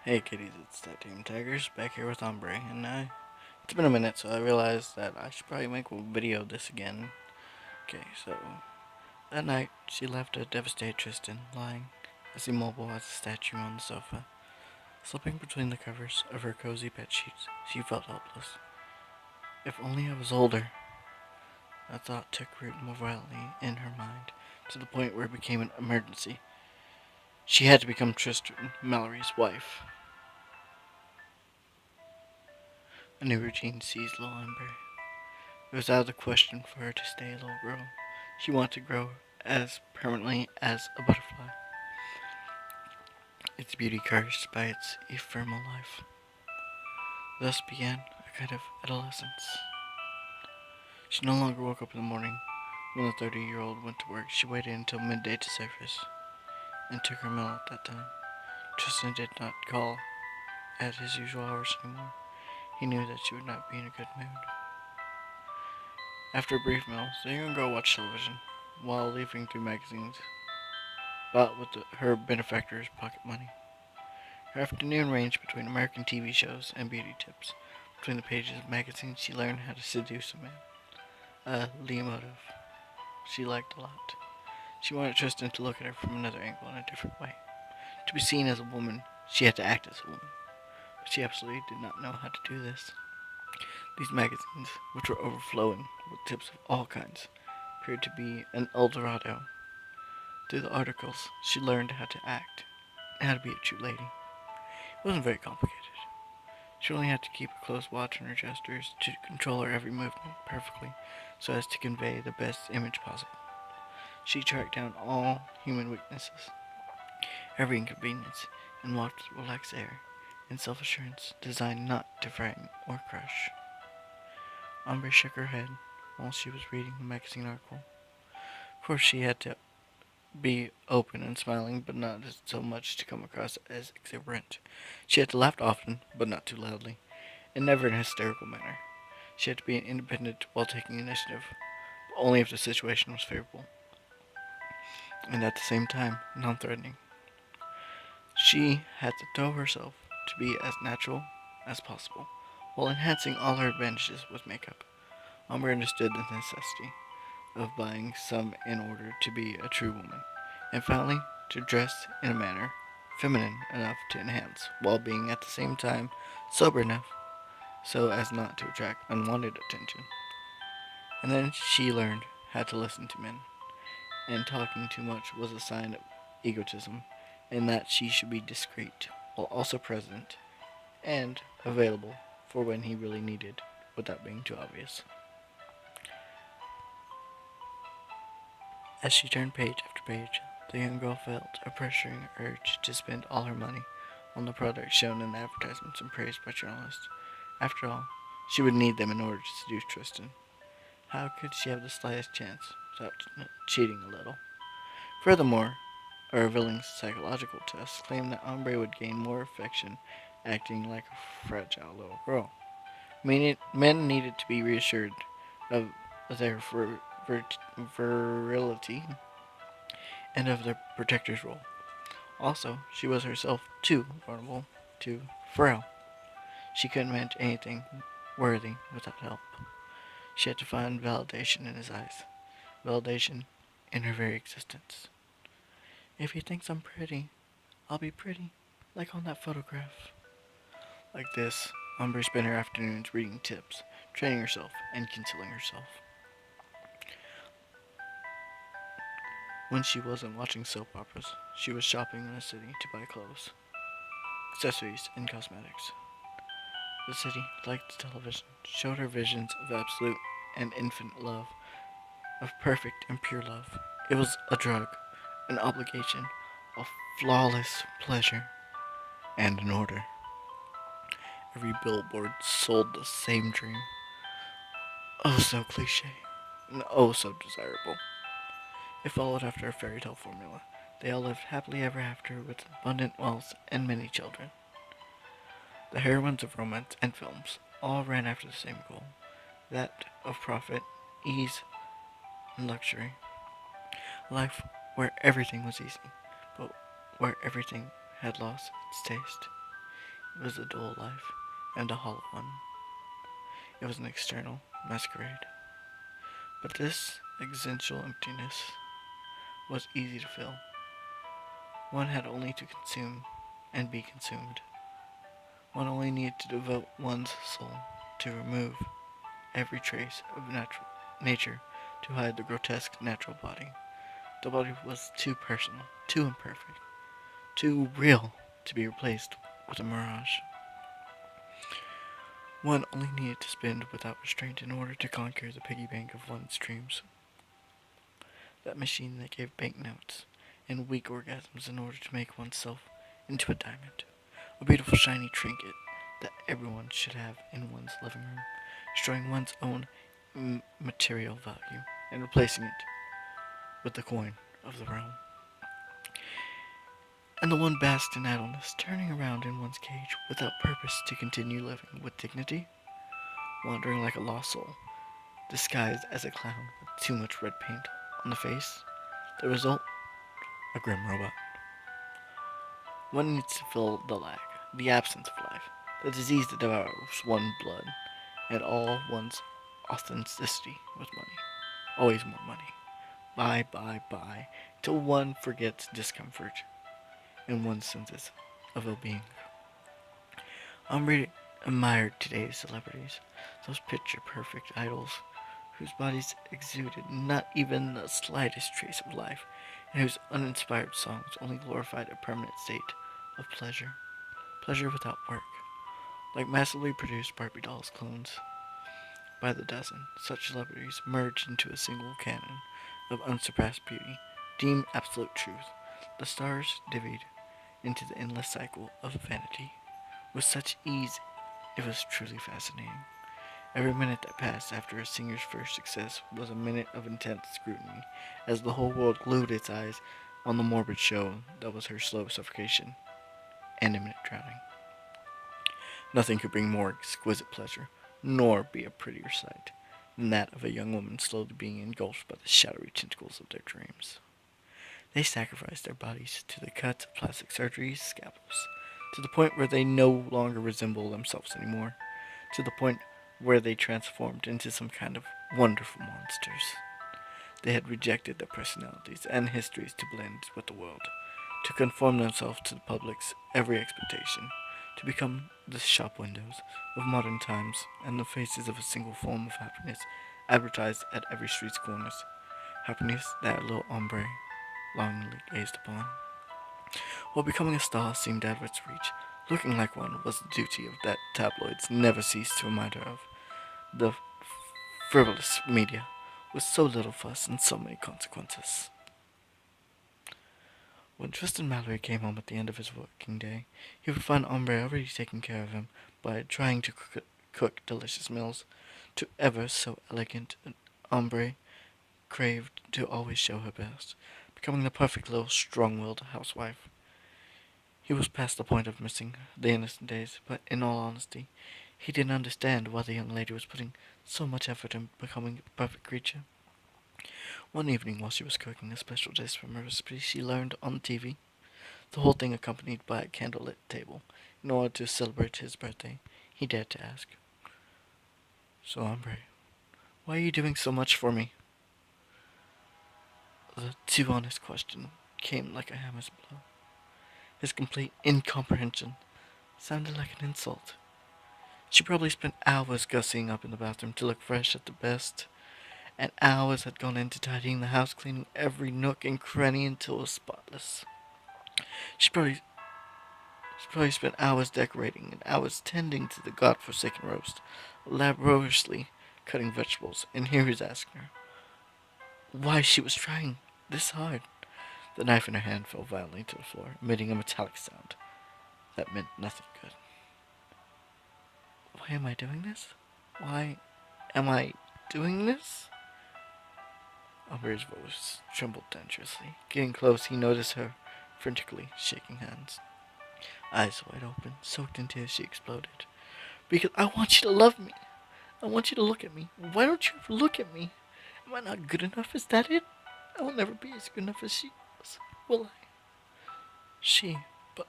Hey kitties, it's that Team Tigers back here with Ambre, and it's been a minute, so I realized that I should probably make a video of this again. Okay, so that night she left a devastated Tristan lying as immobile as a statue on the sofa. Slipping between the covers of her cozy bed sheets, she felt helpless. If only I was older. That thought took root more violently in her mind, to the point where it became an emergency. She had to become Tristan, Mallory's wife. A new routine seized little Amber. It was out of the question for her to stay a little girl. She wanted to grow as permanently as a butterfly, its beauty cursed by its ephemeral life. Thus began a kind of adolescence. She no longer woke up in the morning. When the 30-year-old went to work, she waited until midday to surface, and took her meal at that time. Tristan did not call at his usual hours anymore. He knew that she would not be in a good mood. After a brief meal, the young girl watched television, while leafing through magazines bought with her benefactor's pocket money. Her afternoon ranged between American TV shows and beauty tips. Between the pages of magazines, she learned how to seduce a man, a leitmotif she liked a lot. She wanted Tristan to look at her from another angle in a different way. To be seen as a woman, she had to act as a woman, but she absolutely did not know how to do this. These magazines, which were overflowing with tips of all kinds, appeared to be an El Dorado. Through the articles, she learned how to act, and how to be a true lady. It wasn't very complicated. She only had to keep a close watch on her gestures to control her every movement perfectly so as to convey the best image possible. She tracked down all human weaknesses, every inconvenience, and walked with relaxed air and self-assurance designed not to frighten or crush. Ambre shook her head while she was reading the magazine article. Of course, she had to be open and smiling, but not so much to come across as exuberant. She had to laugh often, but not too loudly, and never in a hysterical manner. She had to be independent while taking initiative, but only if the situation was favorable, and at the same time, non-threatening. She had to throw herself to be as natural as possible, while enhancing all her advantages with makeup. Amber understood the necessity of buying some in order to be a true woman, and finally, to dress in a manner feminine enough to enhance, while being at the same time sober enough so as not to attract unwanted attention. And then she learned how to listen to men, and talking too much was a sign of egotism, and that she should be discreet, while also present and available for when he really needed, without being too obvious. As she turned page after page, the young girl felt a pressuring urge to spend all her money on the products shown in the advertisements and praised by journalists. After all, she would need them in order to seduce Tristan. How could she have the slightest chance without cheating a little? Furthermore, a revealing psychological test claimed that Ambre would gain more affection acting like a fragile little girl. Men needed to be reassured of their virility and of their protector's role. Also, she was herself too vulnerable, too frail. She couldn't manage anything worthy without help. She had to find validation in his eyes, validation in her very existence. If he thinks I'm pretty, I'll be pretty, like on that photograph. Like this, Umber spent her afternoons reading tips, training herself, and concealing herself. When she wasn't watching soap operas, she was shopping in the city to buy clothes, accessories, and cosmetics. The city, like the television, showed her visions of absolute and infinite love, of perfect and pure love. It was a drug, an obligation, a flawless pleasure, and an order. Every billboard sold the same dream. Oh, so cliche, and oh, so desirable. It followed after a fairy tale formula. They all lived happily ever after with abundant wealth and many children. The heroines of romance and films all ran after the same goal, that of profit, ease, and luxury. A life where everything was easy, but where everything had lost its taste. It was a dull life, and a hollow one. It was an external masquerade. But this existential emptiness was easy to fill. One had only to consume and be consumed. One only needed to devote one's soul to remove every trace of nature to hide the grotesque natural body. The body was too personal, too imperfect, too real to be replaced with a mirage. One only needed to spend without restraint in order to conquer the piggy bank of one's dreams. That machine that gave banknotes and weak orgasms in order to make oneself into a diamond. A beautiful shiny trinket that everyone should have in one's living room, destroying one's own material value and replacing it with the coin of the realm. And the one basked in idleness, turning around in one's cage without purpose to continue living with dignity, wandering like a lost soul, disguised as a clown with too much red paint on the face. The result? A grim robot. One needs to fill the lack, the absence of life, the disease that devours one's blood, and all one's authenticity with money. Always more money. Buy, till one forgets discomfort and one's senses of well-being. Ambre admired today's celebrities, those picture-perfect idols whose bodies exuded not even the slightest trace of life, and whose uninspired songs only glorified a permanent state of pleasure. Pleasure without work. Like massively produced Barbie dolls clones by the dozen, such celebrities merged into a single canon of unsurpassed beauty, deemed absolute truth. The stars divvied into the endless cycle of vanity. With such ease, it was truly fascinating. Every minute that passed after a singer's first success was a minute of intense scrutiny, as the whole world glued its eyes on the morbid show that was her slow suffocation and imminent drowning. Nothing could bring more exquisite pleasure, nor be a prettier sight, than that of a young woman slowly being engulfed by the shadowy tentacles of their dreams. They sacrificed their bodies to the cuts of plastic surgery scalpels, to the point where they no longer resemble themselves anymore, to the point where they transformed into some kind of wonderful monsters. They had rejected their personalities and histories to blend with the world, to conform themselves to the public's every expectation, to become the shop windows of modern times and the faces of a single form of happiness advertised at every street's corners. Happiness that little Ambre longingly gazed upon. While becoming a star seemed out of its reach, looking like one was the duty of that tabloids never ceased to remind her of. The frivolous media, with so little fuss and so many consequences. When Tristan Mallory came home at the end of his working day, he would find Ambre already taking care of him by trying to cook delicious meals. To ever so elegant, Ambre craved to always show her best, becoming the perfect little strong-willed housewife. He was past the point of missing the innocent days, but in all honesty, he didn't understand why the young lady was putting so much effort in becoming a perfect creature. One evening, while she was cooking a special dish from a recipe she learned on TV, the whole thing accompanied by a candlelit table, in order to celebrate his birthday, he dared to ask, "So, Ambre, why are you doing so much for me?" The too honest question came like a hammer's blow. His complete incomprehension sounded like an insult. She probably spent hours gussying up in the bathroom to look fresh at the best, and hours had gone into tidying the house, cleaning every nook and cranny until it was spotless. She probably, she probably spent hours decorating and hours tending to the godforsaken roast, laboriously cutting vegetables, and here he's asking her why she was trying this hard. The knife in her hand fell violently to the floor, emitting a metallic sound that meant nothing good. Why am I doing this? Why am I doing this? Ambre's voice trembled dangerously. Getting close, he noticed her frantically shaking hands. Eyes wide open, soaked in tears, she exploded. "Because I want you to love me. I want you to look at me. Why don't you ever look at me? Am I not good enough? Is that it? I will never be as good enough as she was, will I? She, but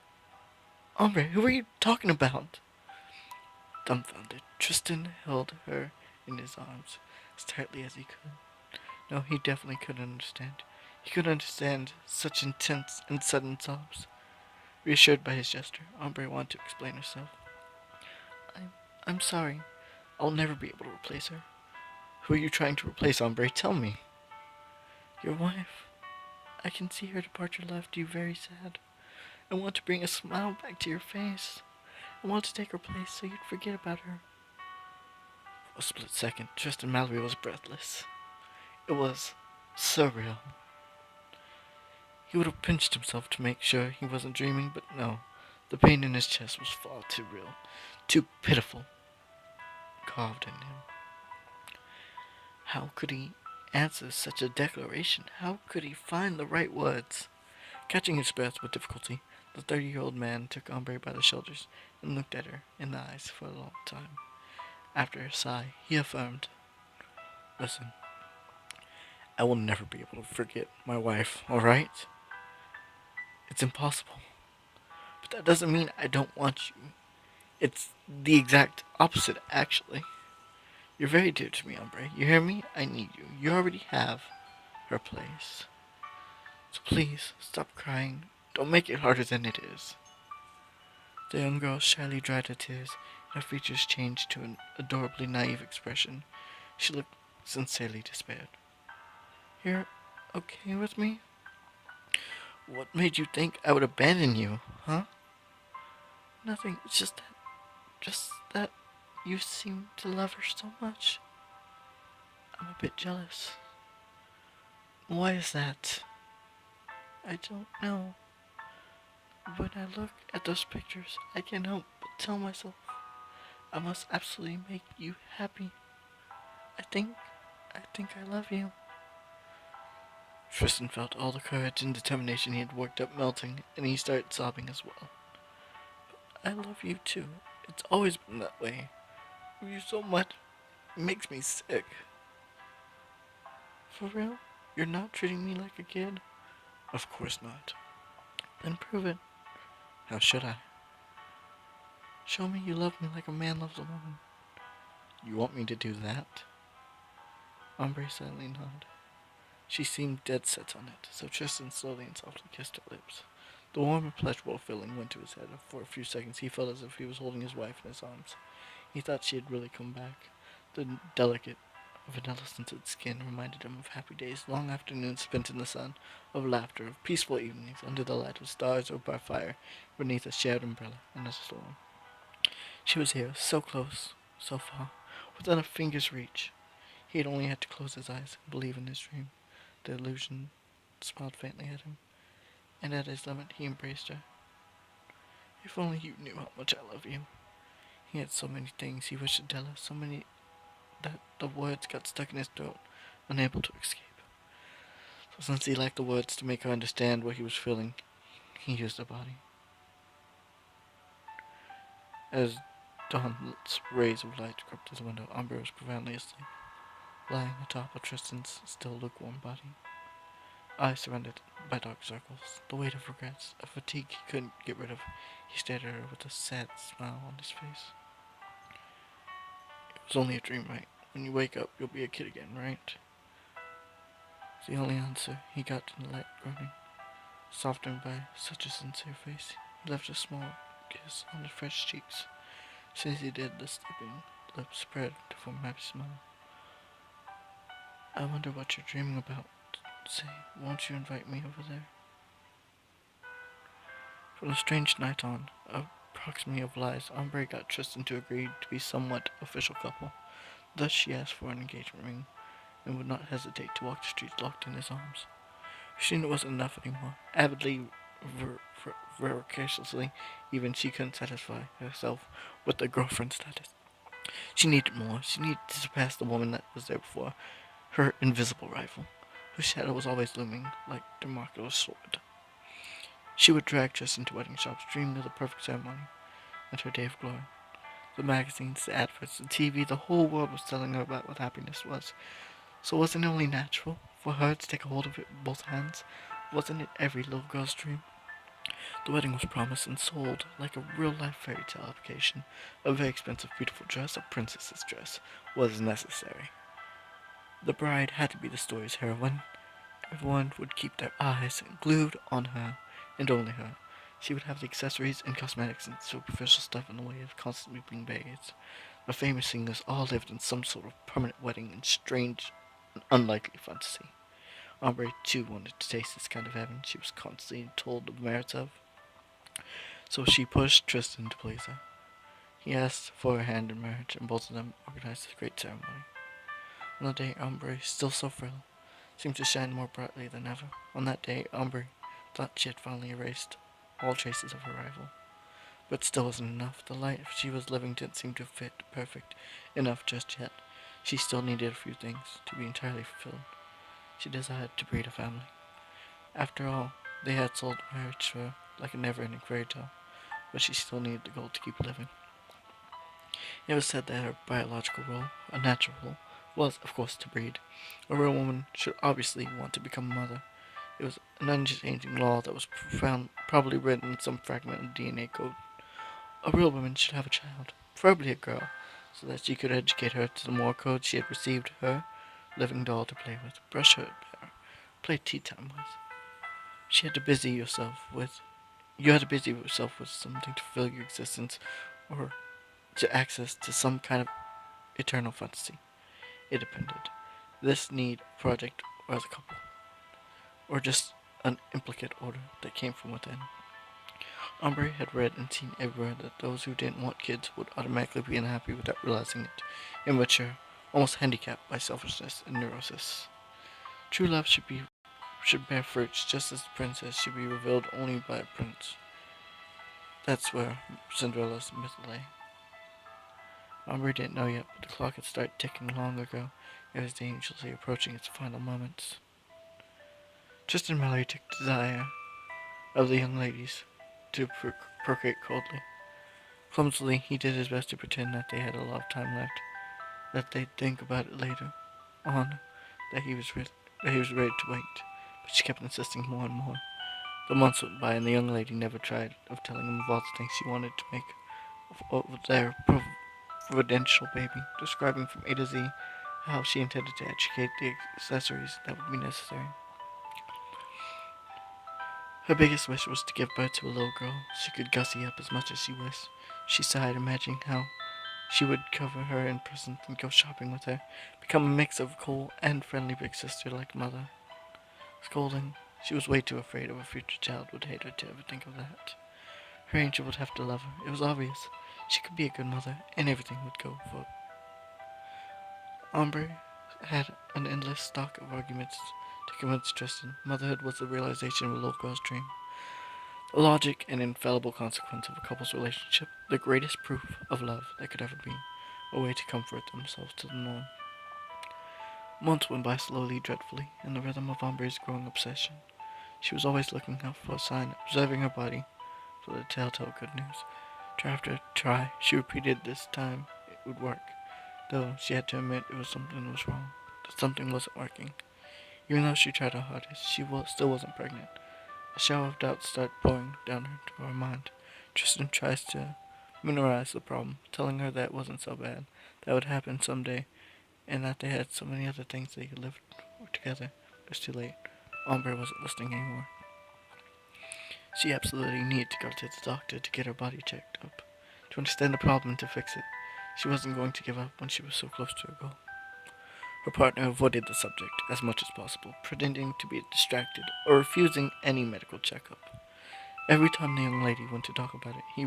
Ambre, who are you talking about? Dumbfounded, Tristan held her in his arms as tightly as he could. No, he definitely couldn't understand. He couldn't understand such intense and sudden sobs. Reassured by his gesture, Ambre wanted to explain herself. I'm, I'm sorry. I'll never be able to replace her. Who are you trying to replace, Ambre? Tell me. Your wife. I can see her departure left you very sad. I want to bring a smile back to your face. I want to take her place so you'd forget about her. For a split second, Tristan Mallory was breathless. It was surreal. He would have pinched himself to make sure he wasn't dreaming, but no. The pain in his chest was far too real, too pitiful, carved in him. How could he answer such a declaration? How could he find the right words? Catching his breath with difficulty, the 30-year-old man took Ambre by the shoulders and looked at her in the eyes for a long time. After a sigh, he affirmed, Listen, I will never be able to forget my wife, alright? It's impossible. But that doesn't mean I don't want you. It's the exact opposite, actually. You're very dear to me, Ambre. You hear me? I need you. You already have her place. So please, stop crying. Don't make it harder than it is. The young girl shyly dried her tears, and her features changed to an adorably naive expression. She looked sincerely despaired. You're okay with me? What made you think I would abandon you, huh? Nothing. It's just that you seem to love her so much. I'm a bit jealous. Why is that? I don't know. When I look at those pictures, I can't help but tell myself I must absolutely make you happy. I think, I think I love you. Tristan felt all the courage and determination he had worked up melting, and he started sobbing as well. I love you too. It's always been that way. I love you so much. It makes me sick. For real? You're not treating me like a kid? Of course not. Then prove it. How should I? Show me you love me like a man loves a woman. You want me to do that? Ambre silently nodded. She seemed dead set on it, so Tristan slowly and softly kissed her lips. The warm and pleasurable feeling went to his head, and for a few seconds he felt as if he was holding his wife in his arms. He thought she had really come back. The delicate, vanilla-scented skin reminded him of happy days, long afternoons spent in the sun, of laughter, of peaceful evenings under the light of stars or by fire beneath a shared umbrella in a storm. She was here, so close, so far, within a finger's reach. He had only had to close his eyes and believe in his dream. The illusion smiled faintly at him, and at his limit he embraced her. If only you knew how much I love you. He had so many things he wished to tell her, so many that the words got stuck in his throat, unable to escape. So since he lacked the words to make her understand what he was feeling, he used her body. As dawn's rays of light crept through the window, Amber was profoundly asleep, lying atop of Tristan's still lukewarm body. Eyes surrounded by dark circles, the weight of regrets, a fatigue he couldn't get rid of. He stared at her with a sad smile on his face. It was only a dream, right? When you wake up, you'll be a kid again, right? The only answer he got in the light groaning, softened by such a sincere face. He left a small kiss on the fresh cheeks. Since he did, the sleeping lips spread to form a happy smile. I wonder what you're dreaming about. Say, won't you invite me over there? From the strange night on, a proximity of lies, Ambre got Tristan to agree to be somewhat official couple. Thus she asked for an engagement ring, and would not hesitate to walk the streets locked in his arms. She knew it wasn't enough anymore. Avidly, voraciously, even she couldn't satisfy herself with the girlfriend status. She needed more. She needed to surpass the woman that was there before, her invisible rival, whose shadow was always looming like Damocles' sword. She would drag Tristan to wedding shops, dreaming of the perfect ceremony and her day of glory. The magazines, the adverts, the TV, the whole world was telling her about what happiness was. So wasn't it only natural for her to take a hold of it with both hands? Wasn't it every little girl's dream? The wedding was promised and sold like a real-life fairy tale application. A very expensive, beautiful dress, a princess's dress, was necessary. The bride had to be the story's heroine. Everyone would keep their eyes glued on her, and only her. She would have the accessories and cosmetics and superficial stuff in the way of constantly being bathed. The famous singers all lived in some sort of permanent wedding in strange and unlikely fantasy. Ambre too wanted to taste this kind of heaven she was constantly told the merits of, so she pushed Tristan to please her. He asked for her hand in marriage, and both of them organized a great ceremony. On the day, Ambre, still so frail, seemed to shine more brightly than ever. On that day, Ambre thought she had finally erased all traces of her rival. But still wasn't enough. The life she was living didn't seem to fit perfect enough just yet. She still needed a few things to be entirely fulfilled. She desired to breed a family. After all, they had sold marriage to her like a never-ending fairy tale, but she still needed the goal to keep living. It was said that her biological role, a natural role, was, of course, to breed. A real woman should obviously want to become a mother. It was an unchanging law that was probably written in some fragment of DNA code. A real woman should have a child, preferably a girl, so that she could educate her to the moral code she had received her living doll to play with, brush her hair, play tea time with. She had to busy yourself with You had to busy yourself with something to fill your existence, or to access to some kind of eternal fantasy. It depended. This need, project, or as a couple, or just an implicate order that came from within. Ambre had read and seen everywhere that those who didn't want kids would automatically be unhappy without realizing it, immature, almost handicapped by selfishness and neurosis. True love should bear fruits, just as the princess should be revealed only by a prince. That's where Cinderella's myth lay. Amber didn't know yet, but the clock had started ticking long ago. It was dangerously approaching its final moments. Tristan Mallory took desire of the young ladies to procreate coldly. Clumsily, he did his best to pretend that they had a lot of time left, that they'd think about it later on, that he was ready to wait. But she kept insisting more and more. The months went by, and the young lady never tired of telling him of all the things she wanted to make of their providential baby, describing from A to Z how she intended to educate the accessories that would be necessary. Her biggest wish was to give birth to a little girl she could gussy up as much as she wished. She sighed, imagining how she would cover her in presents and go shopping with her, become a mix of cool and friendly big sister like mother. Scolding, she was way too afraid of a future child would hate her to ever think of that. Her angel would have to love her. It was obvious. She could be a good mother, and everything would go for. Ambre had an endless stock of arguments to convince Tristan motherhood was the realization of a little girl's dream. The logic and infallible consequence of a couple's relationship, the greatest proof of love that could ever be, a way to comfort themselves to the norm. Months went by slowly, dreadfully, in the rhythm of Ambre's growing obsession. She was always looking out for a sign, observing her body for the telltale good news. Try after try, she repeated this time it would work, though she had to admit it was something was wrong, that something wasn't working. Even though she tried her hardest, she still wasn't pregnant. A shower of doubt started pouring down her mind. Tristan tries to minimize the problem, telling her that it wasn't so bad, that would happen someday, and that they had so many other things they could live together. It was too late. Ambre wasn't listening anymore. She absolutely needed to go to the doctor to get her body checked up, to understand the problem and to fix it. She wasn't going to give up when she was so close to her goal. Her partner avoided the subject as much as possible, pretending to be distracted or refusing any medical checkup. Every time the young lady went to talk about it, he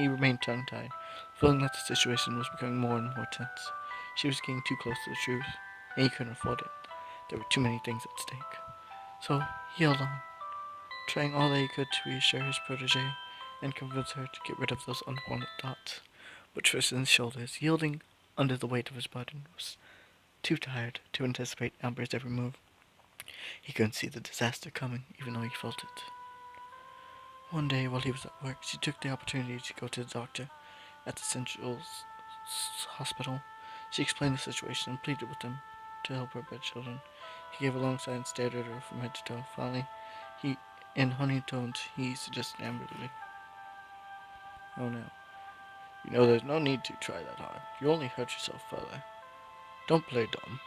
remained tongue-tied, feeling that the situation was becoming more and more tense. She was getting too close to the truth, and he couldn't afford it. There were too many things at stake. So he held on, trying all that he could to reassure his protege and convince her to get rid of those unwanted thoughts. But Tristan's shoulders, yielding under the weight of his burden, was too tired to anticipate Ambre's every move. He couldn't see the disaster coming, even though he felt it. One day, while he was at work, she took the opportunity to go to the doctor at the Central Hospital. She explained the situation and pleaded with him to help her bed children. He gave a long sigh and stared at her from head to toe. Finally, he In honey tones, he suggested amberly. Oh no. You know there's no need to try that hard. You only hurt yourself further. Don't play dumb.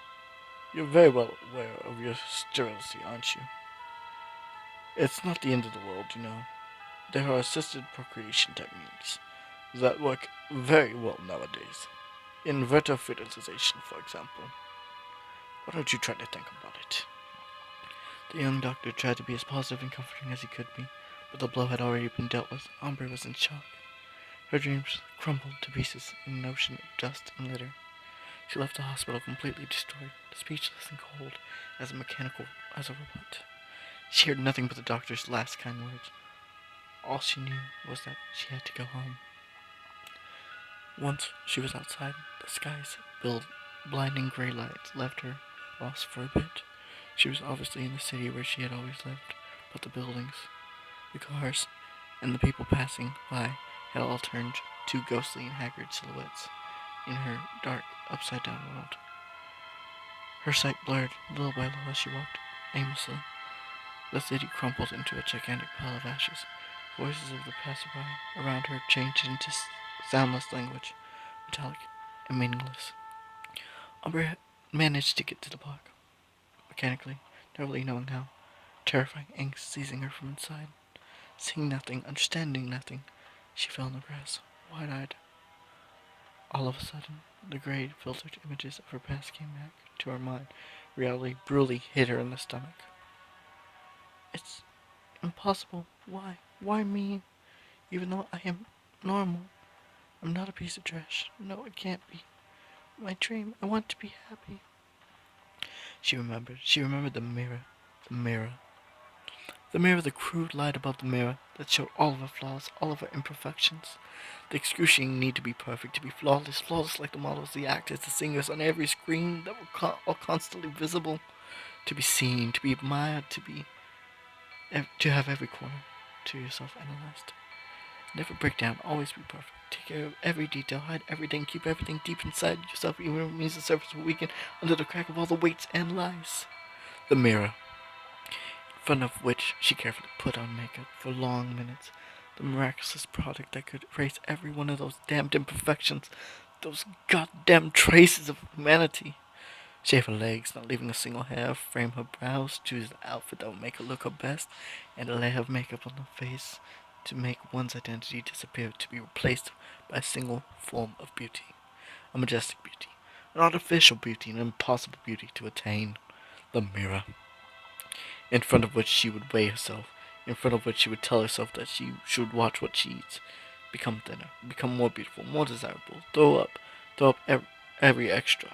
You're very well aware of your sterility, aren't you? It's not the end of the world, you know. There are assisted procreation techniques that work very well nowadays. Inverter fertilization, for example. Why don't you try to think about it? The young doctor tried to be as positive and comforting as he could be, but the blow had already been dealt with. Ambre was in shock. Her dreams crumbled to pieces in an ocean of dust and litter. She left the hospital completely destroyed, speechless and cold, as as a robot. She heard nothing but the doctor's last kind words. All she knew was that she had to go home. Once she was outside, the sky's blinding gray lights left her lost for a bit. She was obviously in the city where she had always lived, but the buildings, the cars, and the people passing by had all turned to ghostly and haggard silhouettes in her dark, upside-down world. Her sight blurred little by little as she walked aimlessly. The city crumpled into a gigantic pile of ashes. Voices of the passerby around her changed into soundless language, metallic and meaningless. Amber managed to get to the block, mechanically, never really knowing how. Terrifying angst seizing her from inside. Seeing nothing, understanding nothing, she fell in the grass, wide-eyed. All of a sudden, the gray, filtered images of her past came back to her mind. Reality brutally hit her in the stomach. It's impossible. Why? Why me? Even though I am normal. I'm not a piece of trash. No, it can't be. My dream. I want to be happy. She remembered. She remembered the mirror. The mirror. The mirror, the crude light above the mirror that showed all of her flaws, all of her imperfections. The excruciating need to be perfect, to be flawless, flawless like the models, the actors, the singers on every screen that were all constantly visible. To be seen, to be admired, to have every corner to yourself analyzed. Never break down, always be perfect. Take care of every detail, hide everything, keep everything deep inside yourself, even if it means the surface will weaken under the crack of all the weights and lies. The mirror, in front of which she carefully put on makeup for long minutes. The miraculous product that could erase every one of those damned imperfections, those goddamn traces of humanity. Shave her legs, not leaving a single hair, frame her brows, choose the outfit that will make her look her best, and a layer of makeup on her face to make one's identity disappear, to be replaced by a single form of beauty. A majestic beauty, an artificial beauty, an impossible beauty to attain. The mirror, in front of which she would weigh herself, in front of which she would tell herself that she should watch what she eats, become thinner, become more beautiful, more desirable, throw up every extra,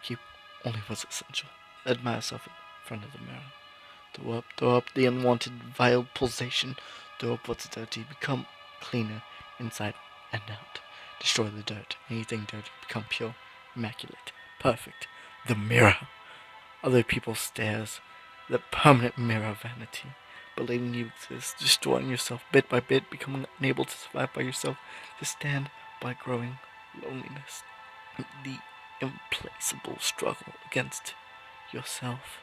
keep only what's essential, admire herself in front of the mirror. Throw up the unwanted, vile pulsation. Throw up what's dirty. Become cleaner inside and out. Destroy the dirt. Anything dirty. Become pure, immaculate, perfect. The mirror. Other people's stares. The permanent mirror of vanity. Believing you exist. Destroying yourself bit by bit. Becoming unable to survive by yourself. To stand by growing loneliness. The implacable struggle against yourself.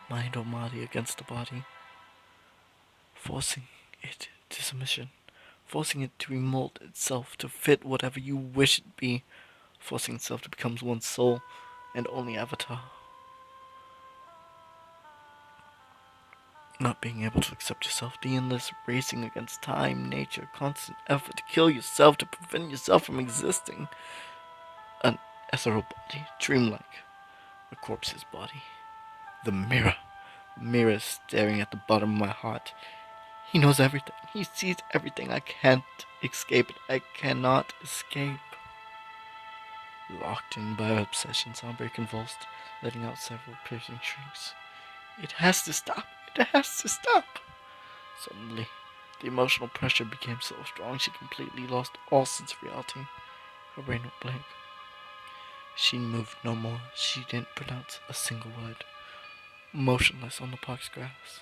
Mind or body against the body, forcing it to submission, forcing it to remold itself to fit whatever you wish it be, forcing itself to become one's soul and only avatar. Not being able to accept yourself, the endless racing against time, nature, constant effort to kill yourself, to prevent yourself from existing. An ethereal body, dreamlike, a corpse's body. The mirror. The mirror staring at the bottom of my heart. He knows everything. He sees everything. I can't escape it. I cannot escape. Locked in by her obsession, Ambre convulsed, letting out several piercing shrieks. It has to stop. It has to stop. Suddenly, the emotional pressure became so strong she completely lost all sense of reality. Her brain went blank. She moved no more. She didn't pronounce a single word. Motionless on the park's grass,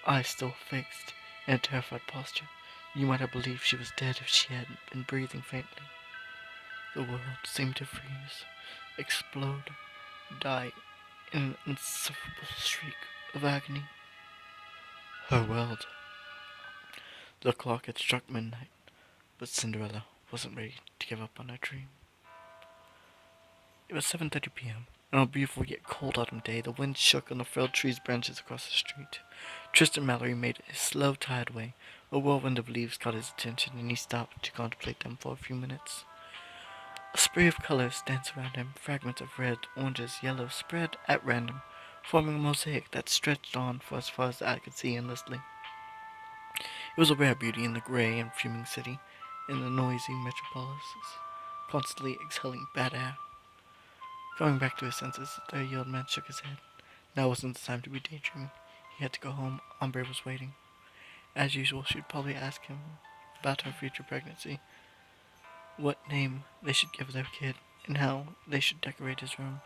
eyes still fixed, in a terrified posture. You might have believed she was dead if she hadn't been breathing faintly. The world seemed to freeze, explode, die in an insufferable shriek of agony. her world. The clock had struck midnight, but Cinderella wasn't ready to give up on her dream. It was 7:30 p.m. On a beautiful yet cold autumn day, the wind shook on the felled trees' branches across the street. Tristan Mallory made a slow tide way. A whirlwind of leaves caught his attention, and he stopped to contemplate them for a few minutes. A spray of colors danced around him, fragments of red, oranges, yellows, spread at random, forming a mosaic that stretched on for as far as the eye could see endlessly. It was a rare beauty in the grey and fuming city, in the noisy metropolis, constantly exhaling bad air. Going back to his senses, the 30-year-old man shook his head. Now wasn't the time to be daydreaming. He had to go home. Ambre was waiting. As usual, she'd probably ask him about her future pregnancy, what name they should give their kid, and how they should decorate his room.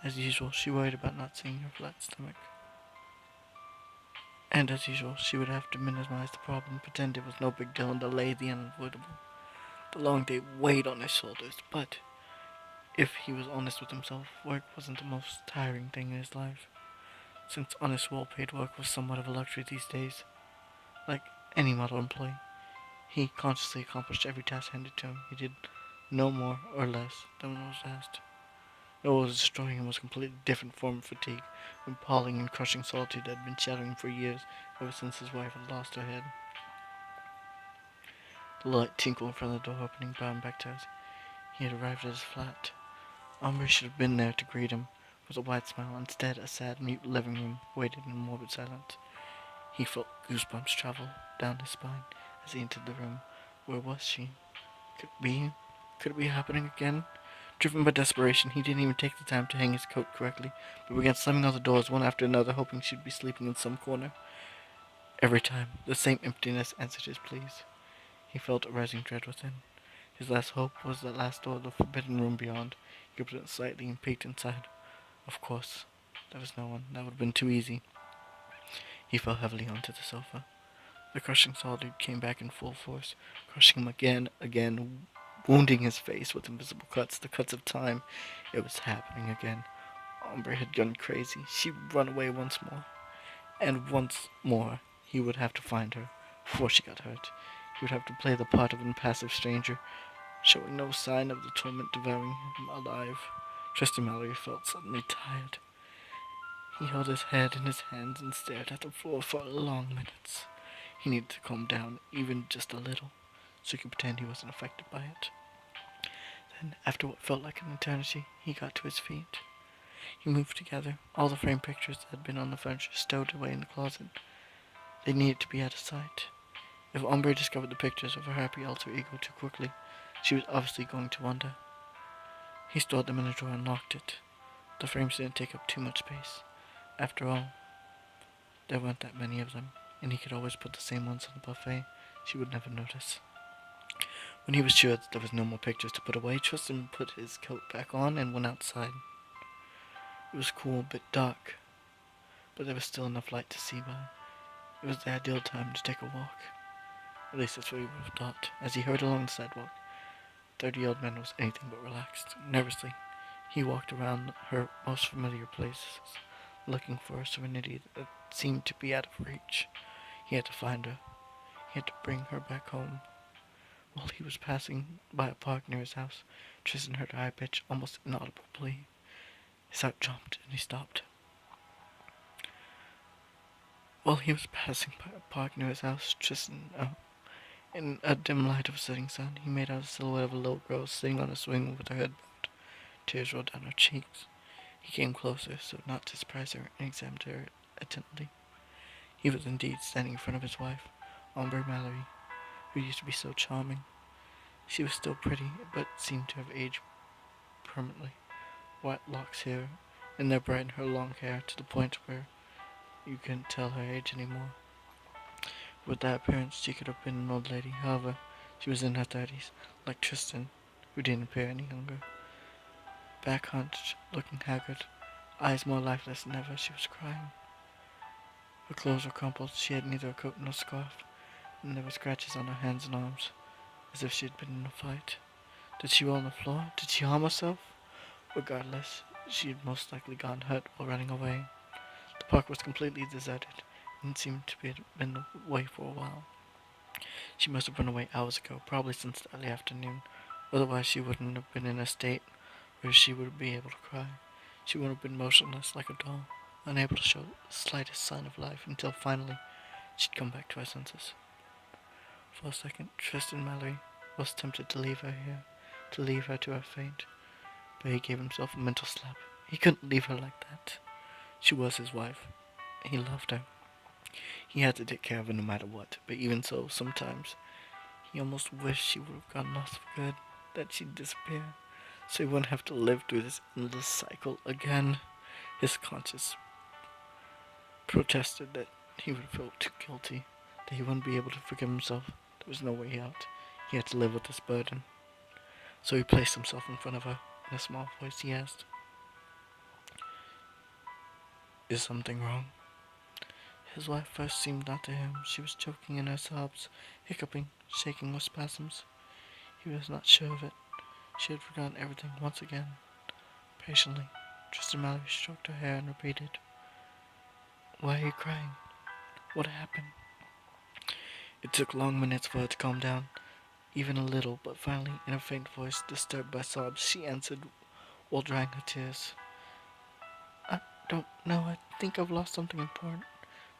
As usual, she worried about not seeing her flat stomach. And as usual, she would have to minimize the problem, pretend it was no big deal, and delay the unavoidable. The long day weighed on his shoulders, but if he was honest with himself, work wasn't the most tiring thing in his life. Since honest, well-paid work was somewhat of a luxury these days, like any model employee, he consciously accomplished every task handed to him. He did no more or less than what was asked. What was destroying him was a completely different form of fatigue, an appalling and crushing solitude that had been shadowing for years, ever since his wife had lost her head. The light tinkled in front of the door opening, brought him back to us. He had arrived at his flat. Ambre should have been there to greet him with a wide smile. Instead, a sad, mute living room waited in morbid silence. He felt goosebumps travel down his spine as he entered the room. Where was she? Could it be? Could it be happening again? Driven by desperation, he didn't even take the time to hang his coat correctly, but began slamming on the doors one after another, hoping she'd be sleeping in some corner. Every time, the same emptiness answered his pleas. He felt a rising dread within. His last hope was that last door of the forbidden room beyond. He opened it slightly and peeked inside. Of course, there was no one. That would have been too easy. He fell heavily onto the sofa. The crushing solitude came back in full force, crushing him again, wounding his face with invisible cuts, the cuts of time. It was happening again. Ambre had gone crazy. She'd run away once more. And once more, he would have to find her before she got hurt. He would have to play the part of an impassive stranger, showing no sign of the torment devouring him alive. Tristan Mallory felt suddenly tired. He held his head in his hands and stared at the floor for long minutes. He needed to calm down, even just a little, so he could pretend he wasn't affected by it. Then, after what felt like an eternity, he got to his feet. He moved together, all the framed pictures that had been on the furniture stowed away in the closet. They needed to be out of sight. If Ambre discovered the pictures of her happy alter ego too quickly, she was obviously going to wonder. He stored them in a drawer and locked it. The frames didn't take up too much space. After all, there weren't that many of them, and he could always put the same ones on the buffet. She would never notice. When he was sure that there was no more pictures to put away, Tristan put his coat back on and went outside. It was cool, a bit dark, but there was still enough light to see by. It was the ideal time to take a walk. At least that's what he would have thought. As he hurried along the sidewalk, the 30-year-old man was anything but relaxed. Nervously, he walked around her most familiar places, looking for a serenity that seemed to be out of reach. He had to find her. He had to bring her back home. While he was passing by a park near his house, Tristan heard a high-pitched, almost inaudible plea. His heart jumped, and he stopped. While he was passing by a park near his house, in a dim light of a setting sun, he made out a silhouette of a little girl sitting on a swing with her head bowed. Tears rolled down her cheeks. He came closer, so not to surprise her, and examined her attentively. He was indeed standing in front of his wife, Ambre Mallory, who used to be so charming. She was still pretty, but seemed to have aged permanently. White locks here and there brightened her long hair to the point where you couldn't tell her age anymore. With that appearance, she could have been an old lady. However, she was in her 30s, like Tristan, who didn't appear any younger. Back hunched, looking haggard, eyes more lifeless than ever, she was crying. Her clothes were crumpled. She had neither a coat nor scarf, and there were scratches on her hands and arms, as if she had been in a fight. Did she roll on the floor? Did she harm herself? Regardless, she had most likely gotten hurt while running away. The park was completely deserted. and seemed to be been away for a while. She must have been away hours ago, probably since the early afternoon. Otherwise, she wouldn't have been in a state where she would be able to cry. She would have been motionless like a doll, unable to show the slightest sign of life until finally she'd come back to her senses. For a second, Tristan Mallory was tempted to leave her here, to leave her to her fate, but he gave himself a mental slap. He couldn't leave her like that. She was his wife. He loved her. He had to take care of her no matter what, but even so, sometimes he almost wished she would have gotten lost for good, that she'd disappear, so he wouldn't have to live through this endless cycle again. His conscience protested that he would feel too guilty, that he wouldn't be able to forgive himself. There was no way out. He had to live with this burden. So he placed himself in front of her. In a small voice he asked, "Is something wrong?" His wife first seemed not to hear him. She was choking in her sobs, hiccuping, shaking with spasms. He was not sure of it. She had forgotten everything once again. Patiently, Tristan Mallory stroked her hair and repeated, "Why are you crying? What happened?" It took long minutes for her to calm down, even a little, but finally, in a faint voice, disturbed by sobs, she answered while drying her tears, "I don't know. I think I've lost something important.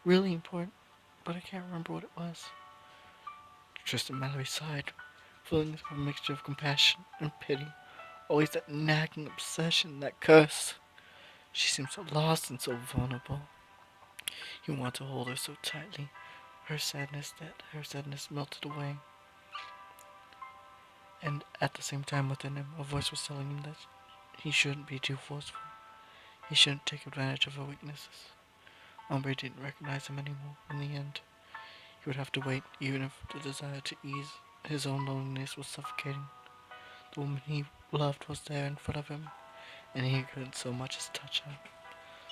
Really important, but I can't remember what it was." Tristan Mallory sighed, feelings of a mixture of compassion and pity. Always that nagging obsession, that curse. She seemed so lost and so vulnerable. He wanted to hold her so tightly. Her sadness melted away. And at the same time within him, a voice was telling him that he shouldn't be too forceful. He shouldn't take advantage of her weaknesses. Ambre didn't recognize him anymore. In the end, he would have to wait, even if the desire to ease his own loneliness was suffocating. The woman he loved was there in front of him, and he couldn't so much as touch her.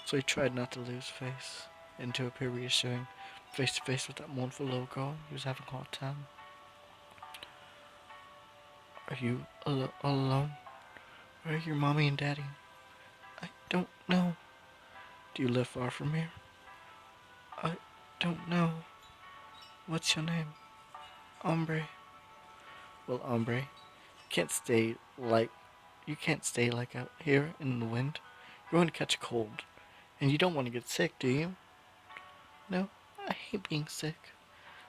So he tried not to lose face, and to appear reassuring, face to face with that mournful little girl he was having a hard time. "Are you all alone? Where are your mommy and daddy?" "I don't know." "Do you live far from here?" "I don't know." "What's your name?" "Ambre." "Well, Ambre, can't stay like you can't stay like out here in the wind. You're going to catch a cold, and you don't want to get sick, do you?" "No, I hate being sick."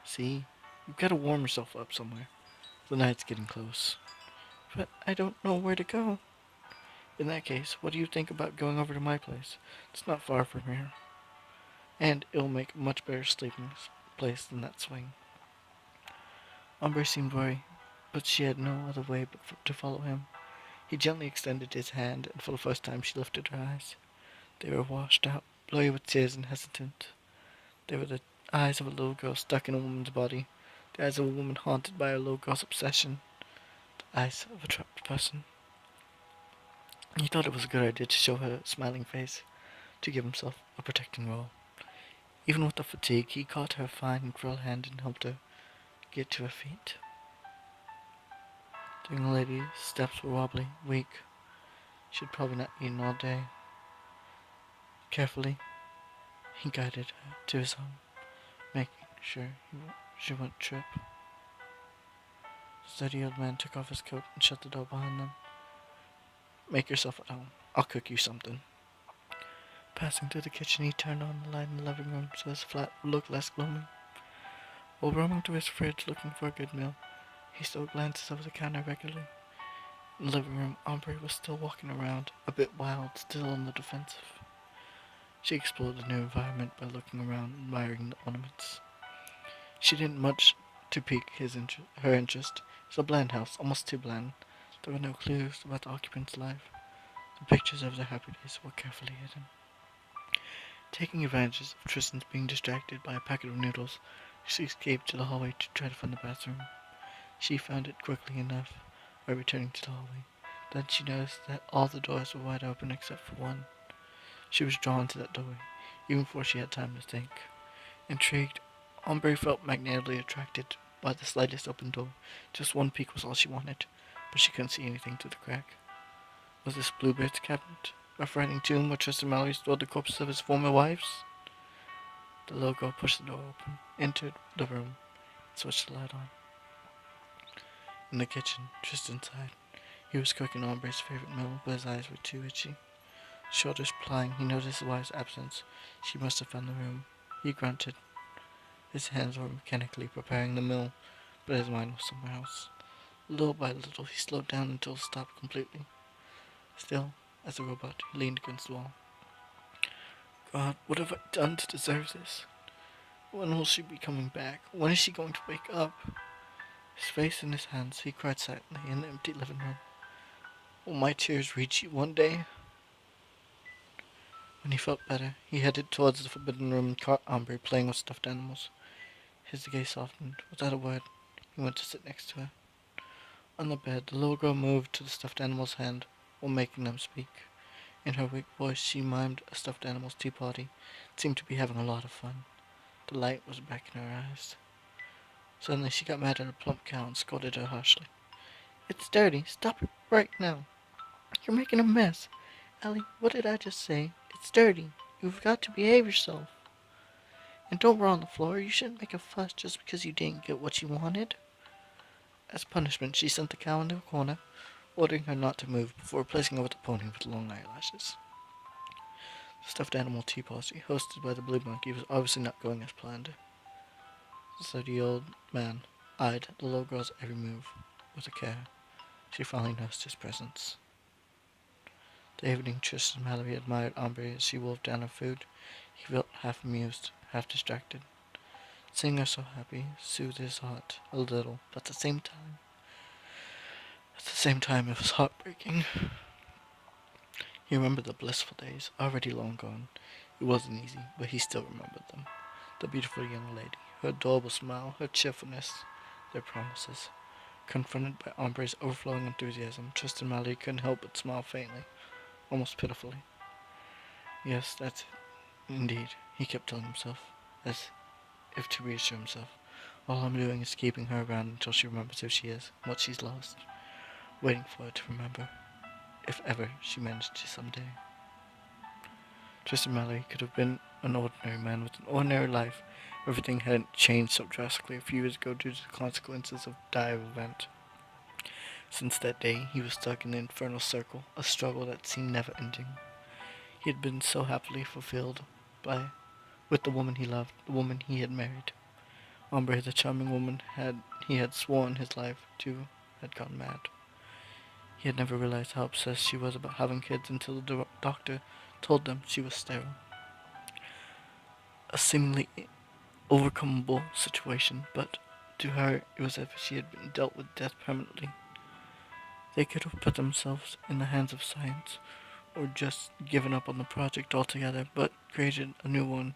"See, you've got to warm yourself up somewhere. The night's getting close." "But I don't know where to go." "In that case, what do you think about going over to my place? It's not far from here, and it'll make a much better sleeping place than that swing." Ambre seemed worried, but she had no other way but to follow him. He gently extended his hand, and for the first time she lifted her eyes. They were washed out, blurry with tears and hesitant. They were the eyes of a little girl stuck in a woman's body, the eyes of a woman haunted by a little girl's obsession, the eyes of a trapped person. He thought it was a good idea to show her a smiling face, to give himself a protecting role. Even with the fatigue, he caught her fine, frail hand and helped her get to her feet. The young lady's steps were wobbly, weak. She'd probably not eaten all day. Carefully, he guided her to his home, making sure she wouldn't trip. The steady old man took off his coat and shut the door behind them. "Make yourself at home. I'll cook you something." Passing through the kitchen, he turned on the light in the living room so his flat would look less gloomy. While roaming through his fridge looking for a good meal, he stole glances over the counter regularly. In the living room, Ambre was still walking around, a bit wild, still on the defensive. She explored the new environment by looking around, admiring the ornaments. She didn't much to pique her interest. It was a bland house, almost too bland. There were no clues about the occupant's life. The pictures of their happy days were carefully hidden. Taking advantage of Tristan's being distracted by a packet of noodles, she escaped to the hallway to try to find the bathroom. She found it quickly enough by returning to the hallway. Then she noticed that all the doors were wide open except for one. She was drawn to that doorway, even before she had time to think. Intrigued, Ambre felt magnetically attracted by the slightest open door. Just one peek was all she wanted, but she couldn't see anything through the crack. Was this Bluebeard's cabinet? A frightening tomb where Tristan Mallory stored the corpses of his former wives? The little girl pushed the door open, entered the room, and switched the light on. In the kitchen, just inside, he was cooking Ambre's favorite meal, but his eyes were too itchy. Shoulders plying, he noticed his wife's absence. She must have found the room. He grunted. His hands were mechanically preparing the meal, but his mind was somewhere else. Little by little, he slowed down until it stopped completely. Still, as a robot, he leaned against the wall. God, what have I done to deserve this? When will she be coming back? When is she going to wake up? His face in his hands, he cried silently in the empty living room. Will my tears reach you one day? When he felt better, he headed towards the forbidden room and caught Ambre playing with stuffed animals. His gaze softened. Without a word, he went to sit next to her. On the bed, the little girl moved to the stuffed animal's hand while making them speak. In her weak voice, she mimed a stuffed animal's tea party. It seemed to be having a lot of fun. The light was back in her eyes. Suddenly, she got mad at a plump cow and scolded her harshly. It's dirty. Stop it right now. You're making a mess. Ellie, what did I just say? It's dirty. You've got to behave yourself. And don't roll on the floor. You shouldn't make a fuss just because you didn't get what you wanted. As punishment, she sent the cow into a corner, ordering her not to move before placing her with a pony with long eyelashes. The stuffed animal tea party, hosted by the blue monkey, was obviously not going as planned. So the old man eyed the little girl's every move with a care. She finally noticed his presence. The evening, Tristan Mallory admired Ambre as she wolfed down her food. He felt half amused, half distracted. Seeing her so happy soothed his heart a little, but at the same time, it was heartbreaking. He remembered the blissful days, already long gone. It wasn't easy, but he still remembered them. The beautiful young lady, her adorable smile, her cheerfulness, their promises. Confronted by Ambre's overflowing enthusiasm, Tristan Mallory couldn't help but smile faintly, almost pitifully. Yes, that's it, indeed, he kept telling himself, as if to reassure himself. All I'm doing is keeping her around until she remembers who she is, and what she's lost, waiting for her to remember, if ever she managed to someday. Tristan Mallory could have been an ordinary man with an ordinary life. Everything hadn't changed so drastically a few years ago due to the consequences of a dire event. Since that day, he was stuck in the infernal circle, a struggle that seemed never ending. He had been so happily fulfilled with the woman he loved, the woman he had married. Ambre, the charming woman he had sworn his life to, had gone mad. He had never realized how obsessed she was about having kids until the doctor told them she was sterile. A seemingly overcomable situation, but to her it was as if she had been dealt with death permanently. They could have put themselves in the hands of science, or just given up on the project altogether, but created a new one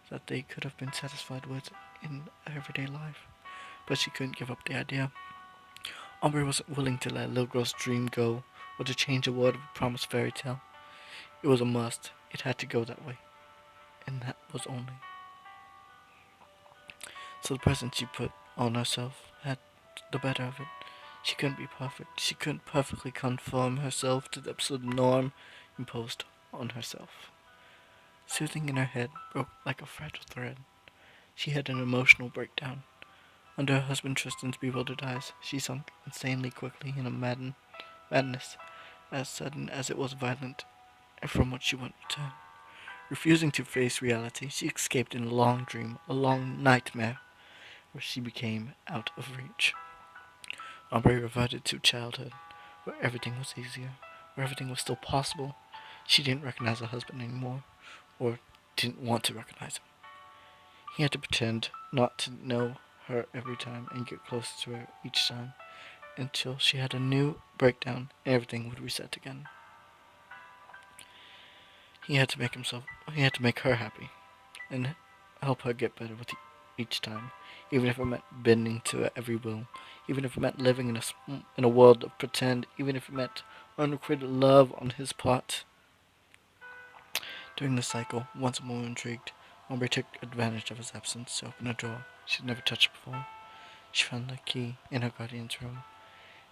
that they could have been satisfied with in everyday life. But she couldn't give up the idea. Ambre wasn't willing to let a little girl's dream go, or to change a word of a promised fairy tale. It was a must. It had to go that way. And that was only. So the present she put on herself had the better of it. She couldn't be perfect. She couldn't perfectly conform herself to the absolute norm imposed on herself. Soothing in her head broke like a fragile thread. She had an emotional breakdown. Under her husband Tristan's bewildered eyes, she sunk insanely quickly in a madness as sudden as it was violent, and from which she wouldn't return. Refusing to face reality, she escaped in a long dream, a long nightmare, where she became out of reach. Aubrey reverted to childhood, where everything was easier, where everything was still possible. She didn't recognize her husband anymore, or didn't want to recognize him. He had to pretend not to know her every time and get closer to her each time, until she had a new breakdown and everything would reset again. He had to make her happy, and help her get better with each time, even if it meant bending to her every will, even if it meant living in a world of pretend, even if it meant unrequited love on his part. During the cycle, once more intrigued, Aubrey took advantage of his absence to open a drawer she'd never touched before. She found the key in her guardian's room.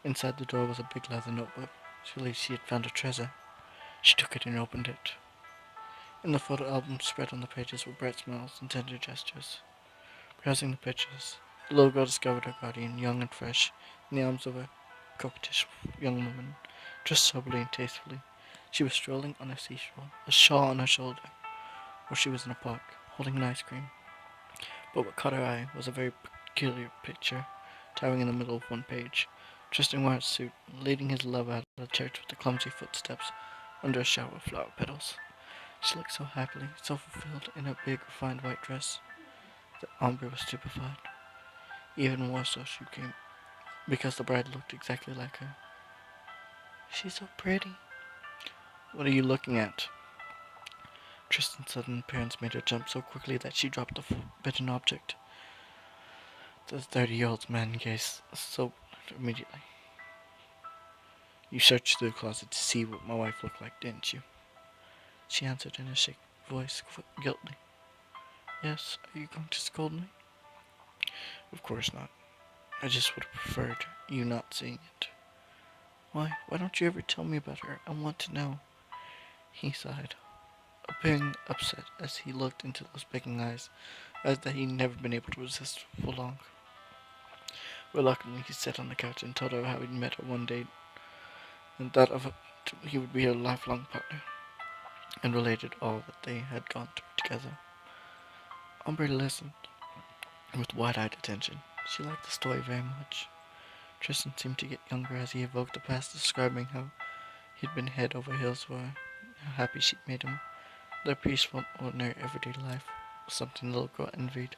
Inside the door was a big leather notebook. Surely she had found a treasure. She took it and opened it. In the photo album spread on the pages were bright smiles and tender gestures. Browsing the pictures, the little girl discovered her guardian, young and fresh, in the arms of a coquettish young woman, dressed soberly and tastefully. She was strolling on a seashore, a shawl on her shoulder, or she was in a park, holding an ice cream. But what caught her eye was a very peculiar picture, towering in the middle of one page, dressed in white suit, leading his lover out of the church with the clumsy footsteps under a shower of flower petals. She looked so happily, so fulfilled in her big, refined white dress, that Ambre was stupefied. Even more so she became, because the bride looked exactly like her. She's so pretty. What are you looking at? Tristan's sudden appearance made her jump so quickly that she dropped the forbidden object. The 30-year-old man gazed so immediately. You searched through the closet to see what my wife looked like, didn't you? She answered in a shaky voice, guiltily. Yes, are you going to scold me? Of course not. I just would have preferred you not seeing it. Why? Why don't you ever tell me about her? I want to know. He sighed, appearing upset as he looked into those begging eyes that he'd never been able to resist for long. Reluctantly, he sat on the couch and told her how he'd met her one day and thought of he would be her lifelong partner, and related all that they had gone through together. Ambre listened with wide-eyed attention. She liked the story very much. Tristan seemed to get younger as he evoked the past, describing how he'd been head over heels for her, how happy she'd made him. Their peaceful, ordinary, everyday life was something the little girl envied.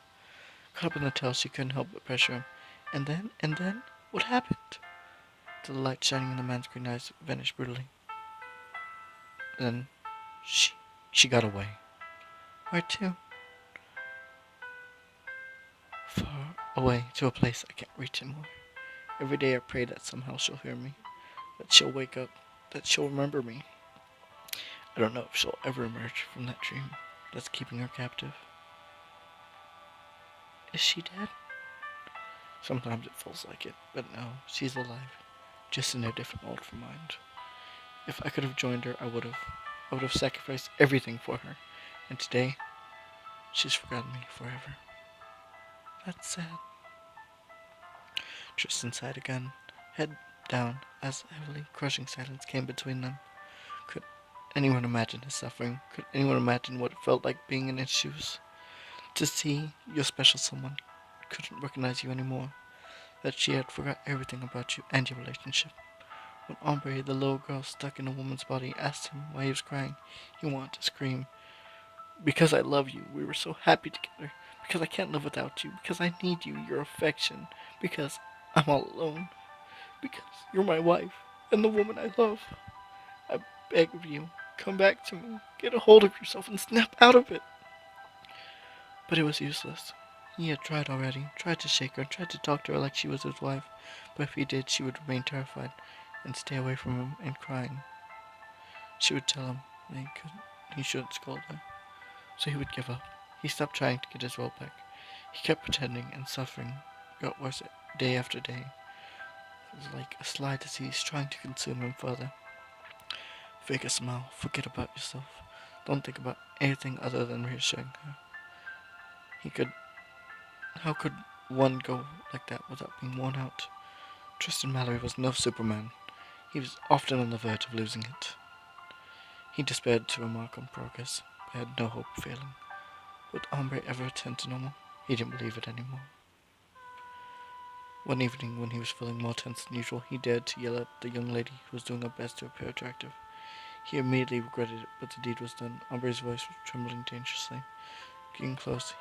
Caught up in the tale, she couldn't help but pressure him. And then, what happened? The light shining in the man's green eyes vanished brutally. Then, she, she got away. Where to? Far away, to a place I can't reach anymore. Every day I pray that somehow she'll hear me, that she'll wake up, that she'll remember me. I don't know if she'll ever emerge from that dream that's keeping her captive. Is she dead? Sometimes it feels like it, but no, she's alive, just in a different world from mine. If I could have joined her, I would have. I would have sacrificed everything for her, and today, she's forgotten me forever. That's sad. Tristan sighed again, head down, as heavily crushing silence came between them. Could anyone imagine his suffering? Could anyone imagine what it felt like being in his shoes? To see your special someone couldn't recognize you anymore, that she had forgot everything about you and your relationship. When Ambre, the little girl stuck in a woman's body, asked him why he was crying, he wanted to scream. Because I love you. We were so happy together. Because I can't live without you. Because I need you, your affection. Because I'm all alone. Because you're my wife and the woman I love. I beg of you, come back to me. Get a hold of yourself and snap out of it. But it was useless. He had tried already, tried to shake her, tried to talk to her like she was his wife, but if he did, she would remain terrified and stay away from him and crying. She would tell him that he shouldn't scold her, so he would give up. He stopped trying to get his role back. He kept pretending, and suffering got worse day after day. It was like a sly disease trying to consume him further. Fake a smile, forget about yourself. Don't think about anything other than reassuring her. He could How could one go like that without being worn out? Tristan Mallory was no Superman. He was often on the verge of losing it. He despaired to remark on progress, but had no hope of failing. Would Ambre ever return to normal? He didn't believe it anymore. One evening, when he was feeling more tense than usual, he dared to yell at the young lady who was doing her best to appear attractive. He immediately regretted it, but the deed was done. Ambre's voice was trembling dangerously. Getting close,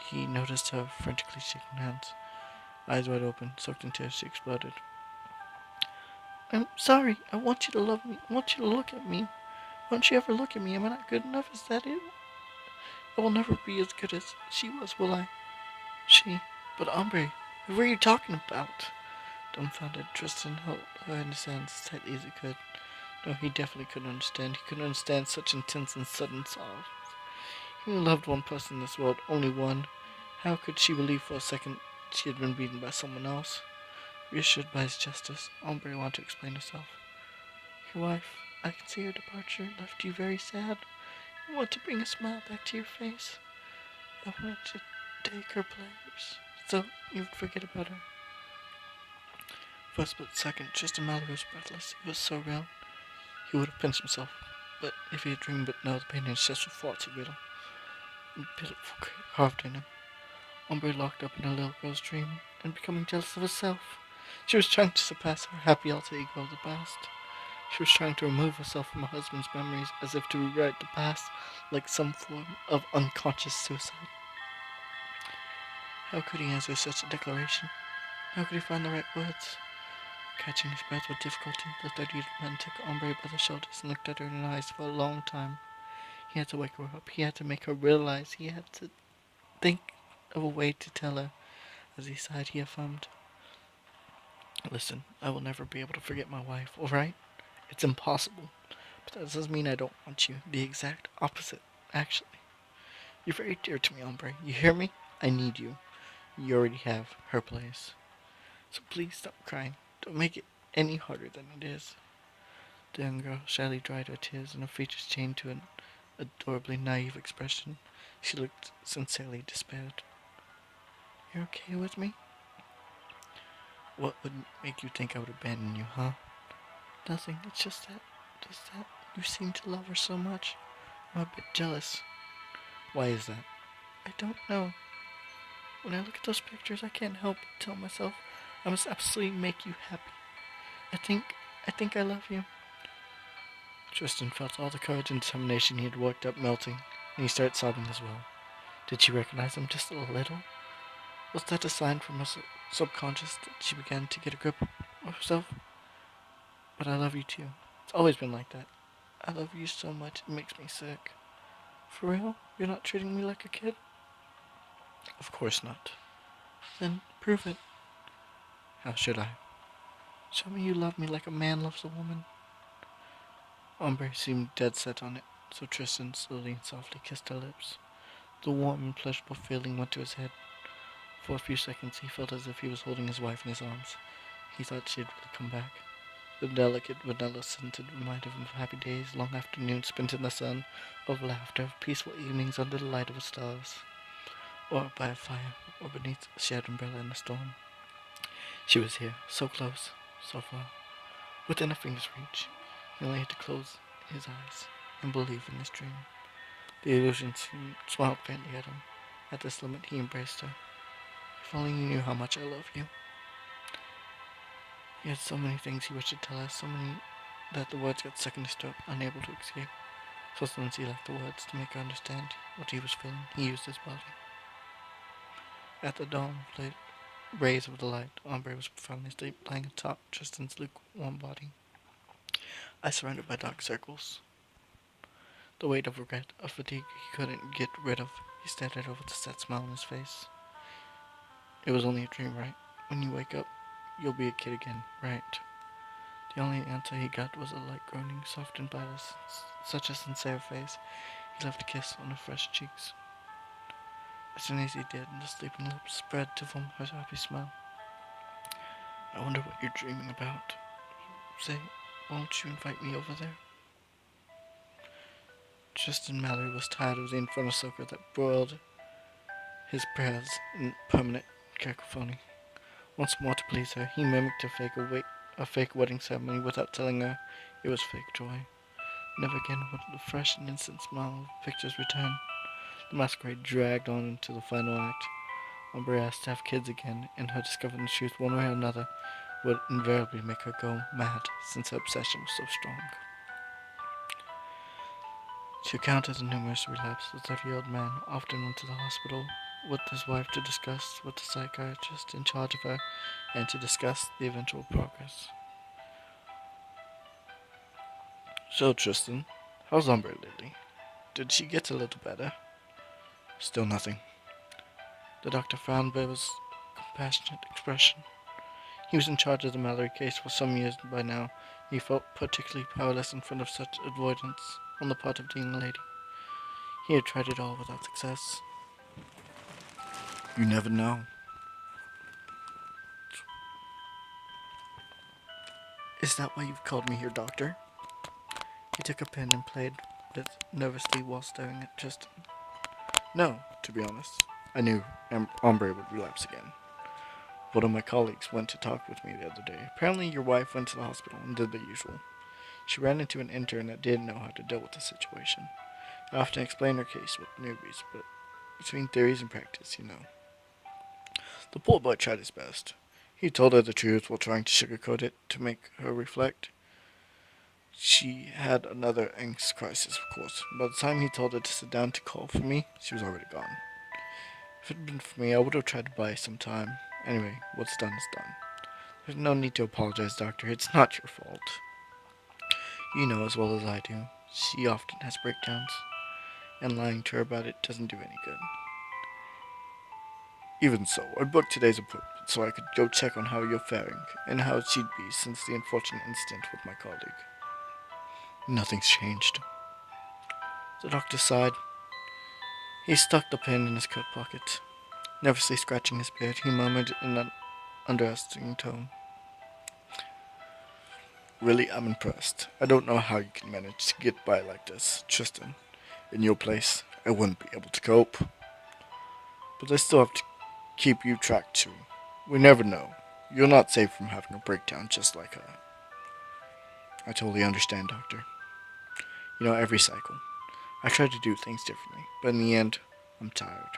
he noticed her frantically shaking hands. Eyes wide open, soaked in tears, she exploded. I'm sorry. I want you to love me. I want you to look at me. Won't you ever look at me? Am I not good enough? Is that it? I will never be as good as she was, will I? She. But Ambre, who are you talking about? Dumbfounded, Tristan held her in his hands as tightly as he could. No, he definitely couldn't understand. He couldn't understand such intense and sudden sorrow. He only loved one person in this world, only one. How could she believe for a second she had been beaten by someone else? Reassured by his justice, Ambre wanted to explain herself. Your wife, I can see her departure left you very sad. I want to bring a smile back to your face. I want to take her place, so you'd forget about her. For a split second, Tristan Mallory was breathless. It was so real. He would have pinched himself, but if he had dreamed but no, the pain in his chest was far too real and pitiful carved in him. Ambre locked up in a little girl's dream and becoming jealous of herself. She was trying to surpass her happy alter ego of the past. She was trying to remove herself from her husband's memories as if to rewrite the past like some form of unconscious suicide. How could he answer such a declaration? How could he find the right words? Catching his breath with difficulty, the 30-year-old man took Ambre by the shoulders and looked at her in her eyes for a long time. He had to wake her up. He had to make her realize. He had to think of a way to tell her. As he sighed, he affirmed, "Listen, I will never be able to forget my wife, alright? It's impossible. But that doesn't mean I don't want you. The exact opposite, actually. You're very dear to me, Ambre. You hear me? I need you. You already have her place. So please stop crying. Don't make it any harder than it is." The young girl shyly dried her tears and her features changed to an adorably naive expression. She looked sincerely despaired. "You're okay with me?" "What would make you think I would abandon you, huh?" "Nothing. It's just that you seem to love her so much. I'm a bit jealous." "Why is that?" "I don't know. When I look at those pictures, I can't help but tell myself I must absolutely make you happy. I think, I think I love you." Tristan felt all the courage and determination he had worked up melting, and he started sobbing as well. Did she recognize him just a little? Was that a sign from her subconscious that she began to get a grip of herself? "But I love you too. It's always been like that. I love you so much it makes me sick." "For real? You're not treating me like a kid?" "Of course not." "Then prove it." "How should I?" "Show me you love me like a man loves a woman." Ambre seemed dead set on it, so Tristan slowly and softly kissed her lips. The warm and pleasurable feeling went to his head. For a few seconds he felt as if he was holding his wife in his arms. He thought she had really come back. The delicate vanilla scented reminded him of happy days, long afternoons spent in the sun, of laughter, of peaceful evenings under the light of the stars, or by a fire, or beneath a shared umbrella in a storm. She was here, so close, so far, within a finger's reach. He only had to close his eyes and believe in his dream. The illusion smiled faintly at him. At this limit he embraced her. "If only you knew how much I love you." He had so many things he wished to tell her, so many that the words got stuck in his throat, unable to escape. So since he lacked the words to make her understand what he was feeling, he used his body. At the dawn, rays of the light, Ambre was profoundly asleep, lying atop Tristan's lukewarm body. Eyes surrounded by dark circles. The weight of regret, of fatigue he couldn't get rid of. He stared at her with a sad smile on his face. "It was only a dream, right? When you wake up, you'll be a kid again, right?" The only answer he got was a light groaning, softened by such a sincere face. He left a kiss on her fresh cheeks. As soon as he did, the sleeping lips spread to form her happy smile. "I wonder what you're dreaming about. Say, won't you invite me over there?" Tristan Mallory was tired of the infernal soaker that broiled his prayers in permanent cacophony. Once more to please her, he mimicked a fake wedding ceremony without telling her it was fake joy. Never again would the fresh and instant smile of pictures return. The masquerade dragged on into the final act. Ambre asked to have kids again, and her discovering the truth one way or another would invariably make her go mad, since her obsession was so strong. To counter the numerous relapses, the 30-year-old man often went to the hospital with his wife to discuss with the psychiatrist in charge of her and to discuss the eventual progress. "So, Tristan, how's Ambre lately? Did she get a little better?" "Still nothing." The doctor frowned but with a compassionate expression. He was in charge of the Mallory case for some years by now. He felt particularly powerless in front of such avoidance on the part of the young lady. He had tried it all without success. "You never know." "Is that why you've called me here, doctor?" He took a pen and played nervously while staring at Tristan. No, to be honest. I knew Ambre would relapse again. One of my colleagues went to talk with me the other day. Apparently, your wife went to the hospital and did the usual. She ran into an intern that didn't know how to deal with the situation. I often explain her case with newbies, but between theories and practice, you know. The poor boy tried his best. He told her the truth while trying to sugarcoat it to make her reflect. She had another angst crisis, of course. By the time he told her to sit down to call for me, she was already gone. If it had been for me, I would have tried to buy some time. Anyway, what's done is done. There's no need to apologize, Doctor. It's not your fault. You know as well as I do. She often has breakdowns, and lying to her about it doesn't do any good. Even so, I booked today's appointment so I could go check on how you're faring and how she'd be since the unfortunate incident with my colleague. Nothing's changed. The doctor sighed. He stuck the pen in his coat pocket. Nervously scratching his beard, he murmured in an underestimating tone. Really, I'm impressed. I don't know how you can manage to get by like this, Tristan. In your place, I wouldn't be able to cope. But I still have to keep you tracked too. We never know. You're not safe from having a breakdown just like her. I totally understand, Doctor. You know, every cycle. I try to do things differently, but in the end, I'm tired,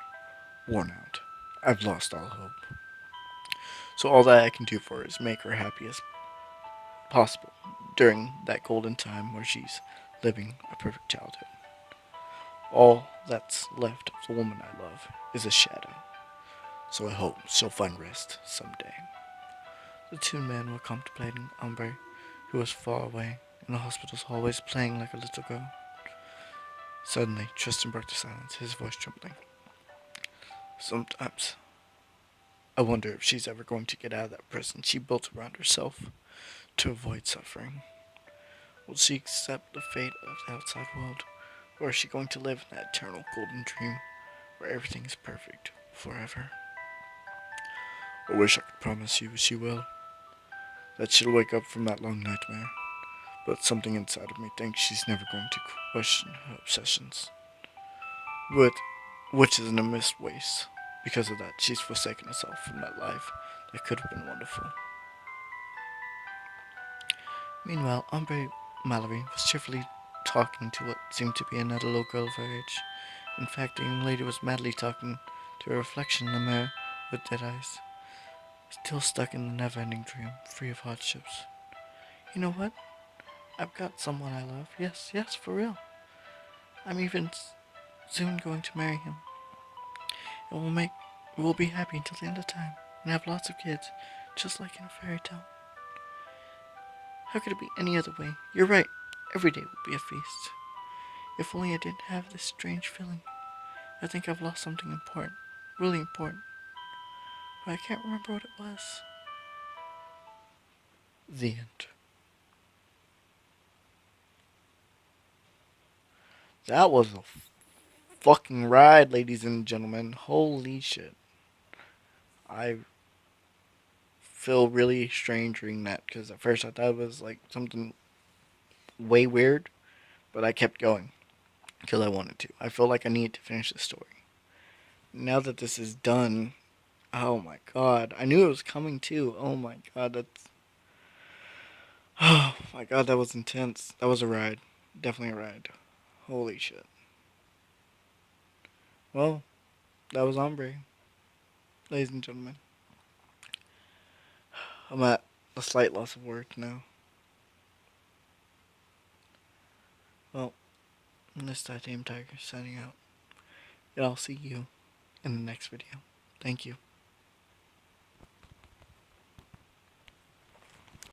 worn out. I've lost all hope. So all that I can do for her is make her happy as possible during that golden time where she's living a perfect childhood. All that's left of the woman I love is a shadow. So I hope she'll find rest someday. The two men were contemplating Ambre, who was far away in the hospital's hallways playing like a little girl. Suddenly, Tristan broke the silence, his voice trembling. Sometimes, I wonder if she's ever going to get out of that prison she built around herself to avoid suffering. Will she accept the fate of the outside world, or is she going to live in that eternal golden dream where everything is perfect forever? I wish I could promise you she will, that she'll wake up from that long nightmare, but something inside of me thinks she's never going to question her obsessions. With which is in a missed waste. Because of that, she's forsaken herself from that life that could have been wonderful. Meanwhile, Ambre Mallory was cheerfully talking to what seemed to be another little girl of her age. In fact, the young lady was madly talking to a reflection in the mirror with dead eyes, still stuck in the never-ending dream, free of hardships. You know what? I've got someone I love. Yes, yes, for real. I'm even soon going to marry him, and we'll be happy until the end of time, and have lots of kids, just like in a fairy tale. How could it be any other way? You're right. Every day will be a feast. If only I didn't have this strange feeling. I think I've lost something important. Really important. But I can't remember what it was. The end. That was a fucking ride, ladies and gentlemen. Holy shit. I feel really strange reading that because at first I thought it was like something way weird, but I kept going because I wanted to. I feel like I needed to finish the story. Now that this is done, oh my god. I knew it was coming too. Oh my god, that's. Oh my god, that was intense. That was a ride. Definitely a ride. Holy shit. Well, that was Ombre, ladies and gentlemen. I'm at a slight loss of words now. Well, this Titanium Tiger signing out. And I'll see you in the next video. Thank you.